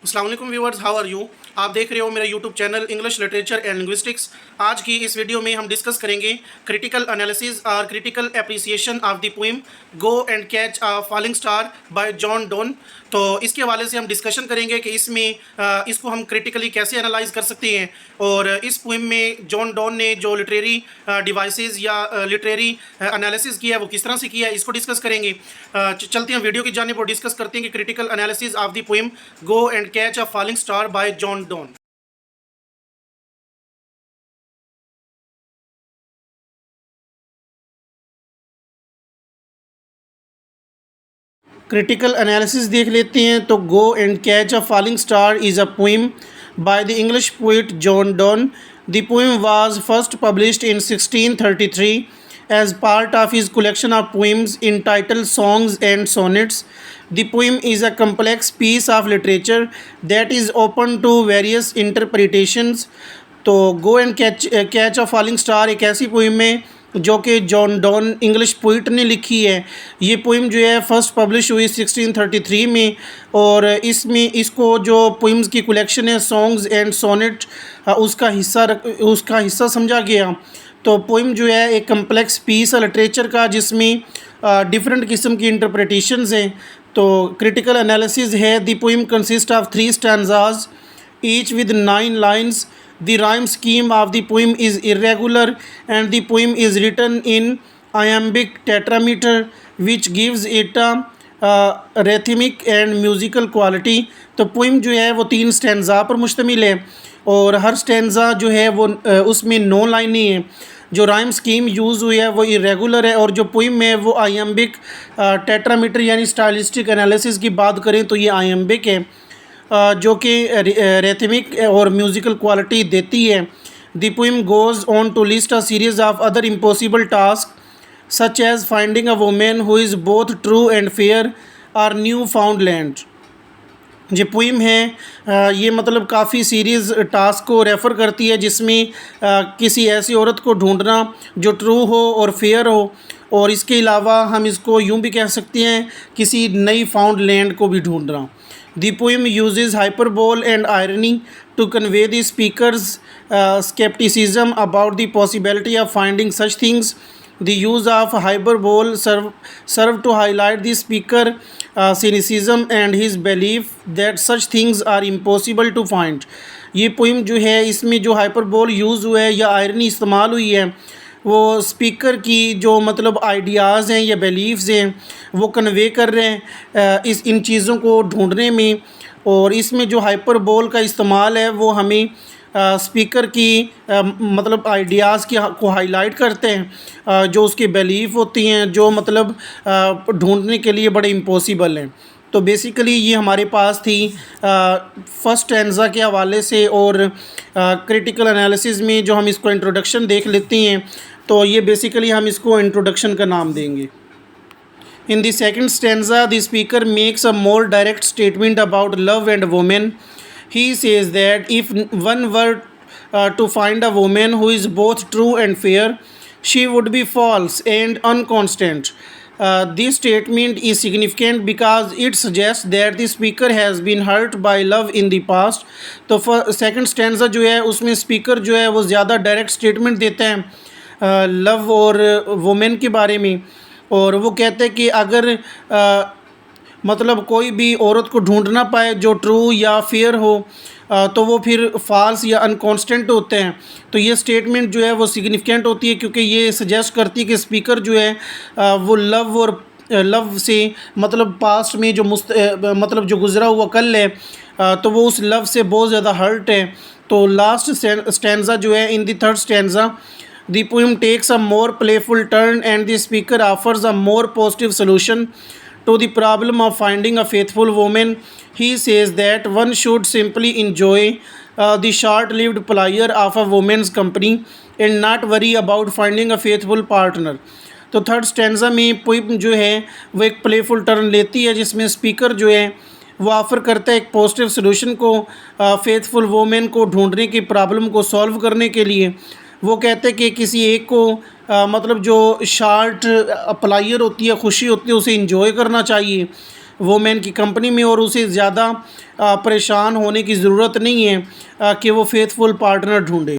अस्सलाम वालेकुम viewers, how are you. आप देख रहे हो मेरा YouTube channel English literature and linguistics. आज की इस वीडियो में हम डिस्कस करेंगे क्रिटिकल एनालिसिस और critical appreciation of the poem go and catch a falling star by John Donne. तो इसके हवाले से हम डिस्कशन करेंगे कि इसमें इसको हम क्रिटिकली कैसे एनालाइज कर सकते हैं और इस पोएम में जॉन डोन ने जो लिटरेरी डिवाइसेस या लिटरेरी एनालिसिस किया है वो किस तरह से किया है, इसको डिस्कस करेंगे। चलते हैं वीडियो की जानिब और डिस्कस करते हैं कि critical analysis of the poem go and catch a falling star by John Donne. Critical analysis देख लेते हैं। तो go and catch a falling star is a poem by the English poet John Donne. The poem was first published in 1633 as part of his collection of poems entitled Songs and Sonnets. The poem is a complex piece of literature that is open to various interpretations. तो go and catch a falling star एक ऐसी poem है जो कि John Donne English poet ने लिखी है। ये पोइम जो है फर्स्ट पब्लिश हुई 1633 में और इसमें इसको जो पोइम्स की कलेक्शन है सॉन्ग्स एंड सोनेट उसका हिस्सा समझा गया। तो पोइम जो है एक कम्प्लेक्स पीस है लिटरेचर का जिसमें डिफरेंट किस्म की इंटरप्रिटेशंस हैं। तो क्रिटिकल एनालिसिस है the poem consist of 3 stanzas each with 9 lines. The rhyme scheme of the poem is irregular and the poem is written in iambic tetrameter which gives it a rhythmic and musical quality. तो poem जो है वो 3 stanza पर मुश्तमिल है और हर stanza जो है वो उसमें 9 लाइनें हैं। जो राइम स्कीम यूज़ हुई है वो इरेगुलर है और जो पोइम है वो आयम्बिक टेट्रामीटर यानी स्टाइलिस्टिक एनालिसिस की बात करें तो ये आयम्बिक है जो कि रिथमिक और म्यूज़िकल क्वालिटी देती है। The poem goes on to list a series of other impossible tasks such as finding a women who is both true and fair or new found land. ये poem है ये मतलब काफ़ी series task को refer करती है जिसमें किसी ऐसी औरत को ढूंढना जो ट्रू हो और फेयर हो और इसके अलावा हम इसको यूँ भी कह सकते हैं किसी नई फाउंड लैंड को भी ढूंढना। The poem uses hyperbole and irony to convey the speaker's skepticism about the possibility of finding such things. The use of hyperbole serve to highlight the speaker cynicism and his belief that such things are impossible to find. ये poem जो है इसमें जो hyperbole use हुआ है या irony इस्तेमाल हुई है वो स्पीकर की जो मतलब आइडियाज़ हैं या बिलीफ्स हैं वो कन्वे कर रहे हैं इन चीज़ों को ढूंढने में। और इसमें जो हाइपरबोल का इस्तेमाल है वो हमें स्पीकर की मतलब आइडियाज़ की को हाईलाइट करते हैं जो उसकी बिलीफ होती हैं जो मतलब ढूंढने के लिए बड़े इम्पॉसिबल हैं। तो बेसिकली ये हमारे पास थी फर्स्ट स्टैंजा के हवाले से और क्रिटिकल एनालिसिस में जो हम इसको इंट्रोडक्शन देख लेते हैं तो ये बेसिकली हम इसको इंट्रोडक्शन का नाम देंगे। In the second stanza, the speaker makes a more direct statement about love and woman. He says that if one were to find a woman who is both true and fair, she would be false and unconstant. This statement is significant because it suggests that the speaker has been hurt by love in the past. तो second stanza जो है उसमें speaker जो है वो ज़्यादा direct statement देते हैं लव और वुमेन के बारे में और वो कहते हैं कि अगर मतलब कोई भी औरत को ढूंढ ना पाए जो ट्रू या फेयर हो तो वो फिर फॉल्स या अनकॉन्स्टेंट होते हैं। तो ये स्टेटमेंट जो है वो सिग्निफिकेंट होती है क्योंकि ये सजेस्ट करती है कि स्पीकर जो है वो लव और लव से मतलब पास्ट में जो मतलब जो गुज़रा हुआ कल है तो वो उस लव से बहुत ज़्यादा हर्ट है। तो लास्ट स्टैंजा जो है in the third stanza the poem takes a more playful turn and the speaker offers a more positive solution to the problem of finding a faithful woman. He says that one should simply enjoy the short-lived pleasure of a woman's company and not worry about finding a faithful partner. तो third stanza में poem जो है वो एक playful turn लेती है जिसमें speaker जो है वो ऑफ़र करता है एक पॉजिटिव सोल्यूशन को फेथफुल वोमेन को ढूंढने की प्रॉब्लम को सॉल्व करने के लिए। वो कहते हैं कि किसी एक को मतलब जो शार्ट प्लायर होती है खुशी होती है उसे इंजॉय करना चाहिए वोमेन की कंपनी में, और उसे ज़्यादा परेशान होने की ज़रूरत नहीं है कि वो फेथफुल पार्टनर ढूंढे।